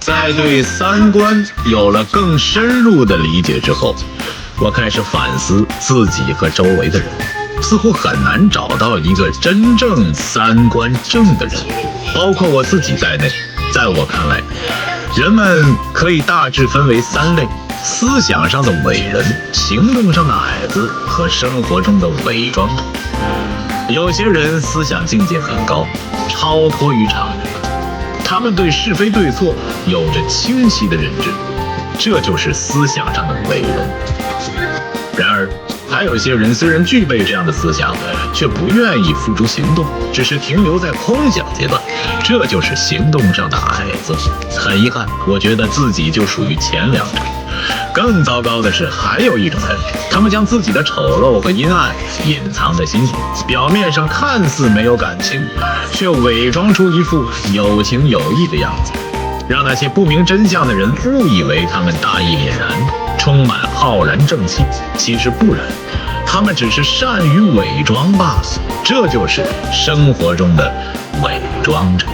在对三观有了更深入的理解之后，我开始反思自己和周围的人，似乎很难找到一个真正三观正的人，包括我自己在内。在我看来，人们可以大致分为3类：思想上的伟人、行动上的矮子和生活中的伪装。有些人思想境界很高，超脱于常人，他们对是非对错有着清晰的认知，这就是思想上的伟人。然而，还有些人虽然具备这样的思想，却不愿意付诸行动，只是停留在空想阶段，这就是行动上的矮子。很遗憾，我觉得自己就属于前2者。更糟糕的是，还有一种人，他们将自己的丑陋和阴暗隐藏在心底，表面上看似没有感情，却伪装出一副有情有义的样子，让那些不明真相的人误以为他们大义凛然，充满浩然正气。其实不然，他们只是善于伪装罢了。这就是生活中的伪装者。